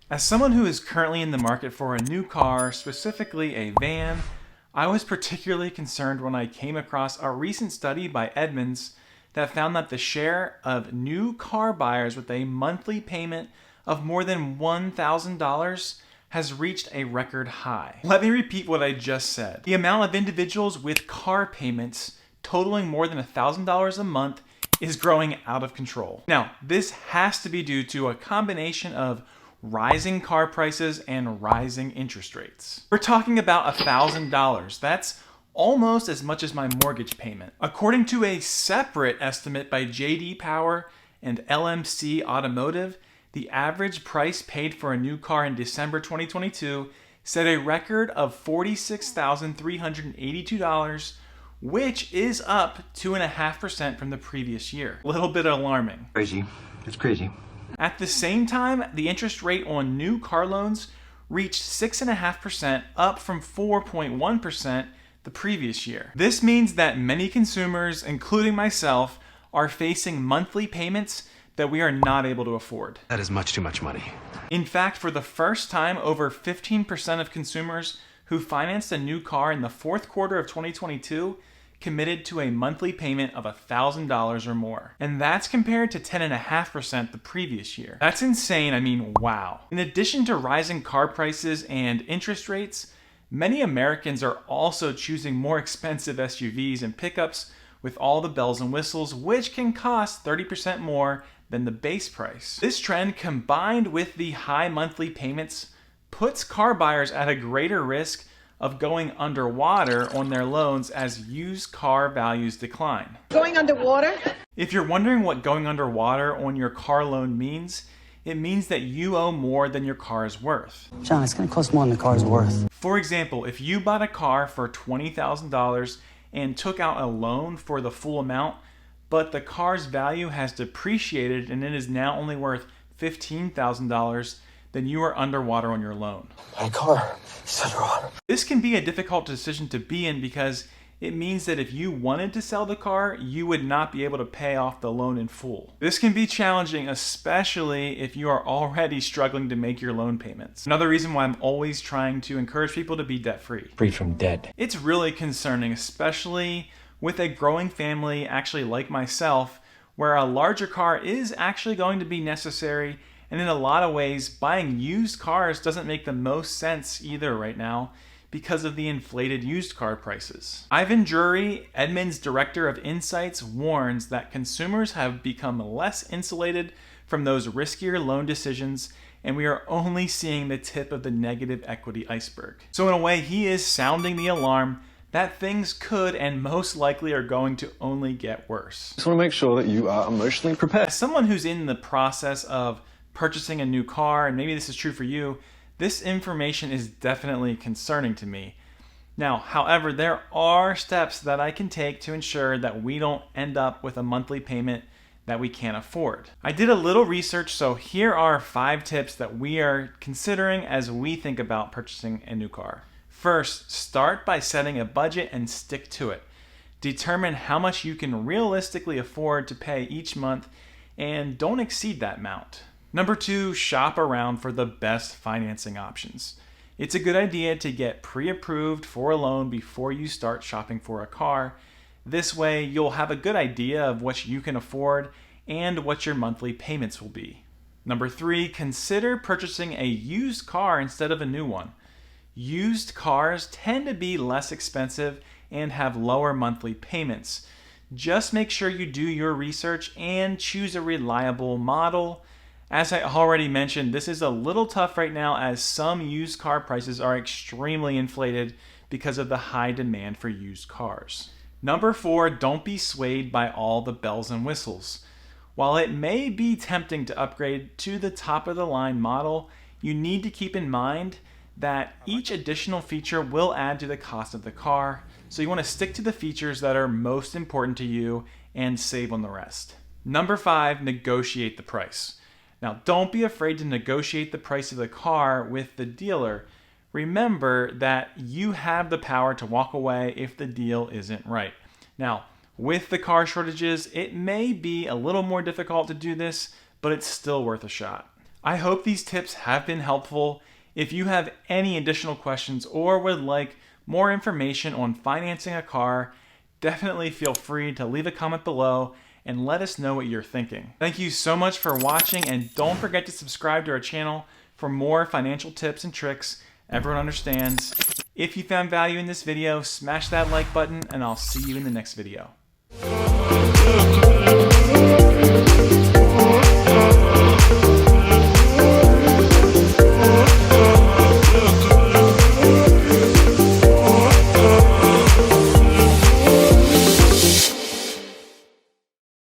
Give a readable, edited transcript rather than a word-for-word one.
As someone who is currently in the market for a new car, specifically a van, I was particularly concerned when I came across a recent study by Edmunds that found that the share of new car buyers with a monthly payment of more than $1,000 has reached a record high. Let me repeat what I just said. The amount of individuals with car payments totaling more than $1,000 a month is growing out of control. Now, this has to be due to a combination of rising car prices and rising interest rates. We're talking about $1,000. That's almost as much as my mortgage payment. According to a separate estimate by J.D. Power and LMC Automotive, the average price paid for a new car in December 2022 set a record of $46,382, which is up 2.5% from the previous year. A little bit alarming. Crazy. It's crazy. At the same time, the interest rate on new car loans reached 6.5%, up from 4.1% the previous year. This means that many consumers, including myself, are facing monthly payments that we are not able to afford. That is much too much money. In fact, for the first time, over 15% of consumers who financed a new car in the fourth quarter of 2022 committed to a monthly payment of $1,000 or more. And that's compared to 10.5% the previous year. That's insane. I mean, wow. In addition to rising car prices and interest rates, many Americans are also choosing more expensive SUVs and pickups with all the bells and whistles, which can cost 30% more than the base price. This trend, combined with the high monthly payments, puts car buyers at a greater risk of going underwater on their loans as used car values decline. Going underwater? If you're wondering what going underwater on your car loan means, it means that you owe more than your car is worth. John, it's going to cost more than the car's worth. For example, if you bought a car for $20,000 and took out a loan for the full amount, but the car's value has depreciated and it is now only worth $15,000, then you are underwater on your loan. My car is underwater. This can be a difficult decision to be in because it means that if you wanted to sell the car, you would not be able to pay off the loan in full. This can be challenging, especially if you are already struggling to make your loan payments. Another reason why I'm always trying to encourage people to be debt-free. Free from debt. It's really concerning, especially with a growing family, actually like myself, where a larger car is actually going to be necessary. And in a lot of ways, buying used cars doesn't make the most sense either right now because of the inflated used car prices. Ivan Drury, Edmunds Director of Insights, warns that consumers have become less insulated from those riskier loan decisions, and we are only seeing the tip of the negative equity iceberg. So in a way, he is sounding the alarm that things could and most likely are going to only get worse. Just want to make sure that you are emotionally prepared. As someone who's in the process of purchasing a new car, and maybe this is true for you, this information is definitely concerning to me. Now, however, there are steps that I can take to ensure that we don't end up with a monthly payment that we can't afford. I did a little research, so here are 5 tips that we are considering as we think about purchasing a new car. First, start by setting a budget and stick to it. Determine how much you can realistically afford to pay each month and don't exceed that amount. Number 2, shop around for the best financing options. It's a good idea to get pre-approved for a loan before you start shopping for a car. This way, you'll have a good idea of what you can afford and what your monthly payments will be. Number 3, consider purchasing a used car instead of a new one. Used cars tend to be less expensive and have lower monthly payments. Just make sure you do your research and choose a reliable model. As I already mentioned, this is a little tough right now as some used car prices are extremely inflated because of the high demand for used cars. Number 4, don't be swayed by all the bells and whistles. While it may be tempting to upgrade to the top of the line model, you need to keep in mind that each additional feature will add to the cost of the car, so you want to stick to the features that are most important to you and save on the rest. Number 5, negotiate the price. Now, don't be afraid to negotiate the price of the car with the dealer. Remember that you have the power to walk away if the deal isn't right. Now, with the car shortages, it may be a little more difficult to do this, but it's still worth a shot. I hope these tips have been helpful. If you have any additional questions or would like more information on financing a car, definitely feel free to leave a comment below and let us know what you're thinking. Thank you so much for watching, and don't forget to subscribe to our channel for more financial tips and tricks everyone understands. If you found value in this video, smash that like button, and I'll see you in the next video.